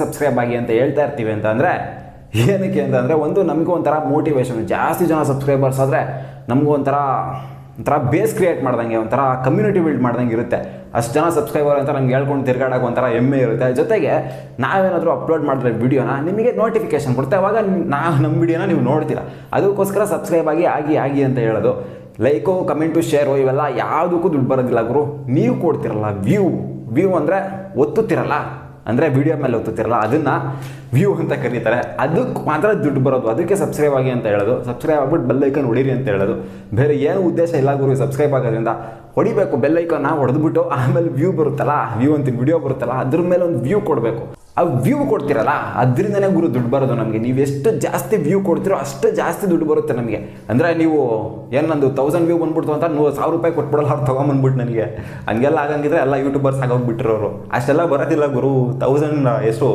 Subscribe ಆಗಿ ಅಂತ ಹೇಳ್ತಾ ಇರ್ತೀವಿ ಅಂತಂದರೆ ಏನಕ್ಕೆ ಅಂತಂದರೆ ಒಂದು ನಮಗೂ ಒಂಥರ ಮೋಟಿವೇಶನ್, ಜಾಸ್ತಿ ಜನ ಸಬ್ಸ್ಕ್ರೈಬರ್ಸ್ ಆದರೆ ನಮಗೂ ಒಂಥರ ಬೇಸ್ ಕ್ರಿಯೇಟ್ ಮಾಡ್ದಂಗೆ, ಒಂಥರ ಕಮ್ಯುನಿಟಿ ಬಿಲ್ಡ್ ಮಾಡ್ದಂಗೆ ಇರುತ್ತೆ. ಅಷ್ಟು ಜನ ಸಬ್ಸ್ಕ್ರೈಬರ್ ಅಂತ ನಮ್ಗೆ ಹೇಳ್ಕೊಂಡು ತಿರ್ಗಾಡೋಕೆ ಒಂಥರ ಹೆಮ್ಮೆ ಇರುತ್ತೆ. ಜೊತೆಗೆ ನಾವೇನಾದರೂ ಅಪ್ಲೋಡ್ ಮಾಡಿದ್ರೆ ವಿಡಿಯೋನ ನಿಮಗೆ ನೋಟಿಫಿಕೇಶನ್ ಕೊಡುತ್ತೆ, ಅವಾಗ ನಮ್ಮ ವಿಡಿಯೋನ ನೀವು ನೋಡ್ತೀರಾ. ಅದಕ್ಕೋಸ್ಕರ ಸಬ್ಸ್ಕ್ರೈಬ್ ಆಗಿ ಅಂತ ಹೇಳೋದು. ಲೈಕು, ಕಮೆಂಟು, ಶೇರು ಇವೆಲ್ಲ ಯಾವುದಕ್ಕೂ ದುಡ್ಡು ಬರೋದಿಲ್ಲ ಗುರು. ನೀವು ಕೊಡ್ತಿರಲ್ಲ ವ್ಯೂ ಅಂದರೆ ಒತ್ತುತ್ತಿರಲ್ಲ, ಅಂದರೆ ವಿಡಿಯೋ ಮೇಲೆ ಒತ್ತುತ್ತಿರಲ್ಲ, ಅದನ್ನು ವ್ಯೂ ಅಂತ ಕರೀತಾರೆ. ಅದಕ್ಕೆ ಮಾತ್ರ ದುಡ್ಡು ಬರೋದು. ಅದಕ್ಕೆ ಸಬ್ಸ್ಕ್ರೈಬ್ ಆಗಿ ಅಂತ ಹೇಳೋದು. ಸಬ್ಸ್ಕ್ರೈಬ್ ಆಗ್ಬಿಟ್ಟು ಬೆಲ್ ಐಕನ್ ಹೊಡೀರಿ ಅಂತ ಹೇಳೋದು. ಬೇರೆ ಏನು ಉದ್ದೇಶ ಇಲ್ಲ ಗುರು ಸಬ್ಸ್ಕ್ರೈಬ್ ಆಗೋದ್ರಿಂದ. ಹೊಡಿಬೇಕು ಬೆಲ್ ಐಕನ್ನ, ಹೊಡೆದ್ಬಿಟ್ಟು ಆಮೇಲೆ ವ್ಯೂ ಬರುತ್ತಲ್ಲ, ವಿಡಿಯೋ ಬರುತ್ತಲ್ಲ, ಅದ್ರ ಮೇಲೆ ಒಂದು ವ್ಯೂ ಕೊಡಬೇಕು. ಆ ವ್ಯೂ ಕೊಡ್ತಿರಲ್ಲ, ಅದರಿಂದನೇ ಗುರು ದುಡ್ಡು ಬರೋದು ನಮಗೆ. ನೀವು ಎಷ್ಟು ಜಾಸ್ತಿ ವ್ಯೂ ಕೊಡ್ತೀರೋ ಅಷ್ಟು ಜಾಸ್ತಿ ದುಡ್ಡು ಬರುತ್ತೆ ನಮಗೆ. ಅಂದರೆ ನೀವು ಏನೊಂದು 1000 ವ್ಯೂ ಬಂದ್ಬಿಡ್ತು ಅಂತ 1,000 ರೂಪಾಯಿ ಕೊಟ್ಬಿಡಲ್ಲ, ಅವ್ರು ತೊಗೊಂಬಂದ್ಬಿಟ್ಟು ನನಗೆ. ಹಂಗೆಲ್ಲ ಆಗಂಗಿದ್ರೆ ಎಲ್ಲ ಯೂಟ್ಯೂಬರ್ಸ್ ಆಗೋಗ್ಬಿಟ್ಟಿರೋರು. ಅಷ್ಟೆಲ್ಲ ಬರೋದಿಲ್ಲ ಗುರು. 1000 ಎಷ್ಟು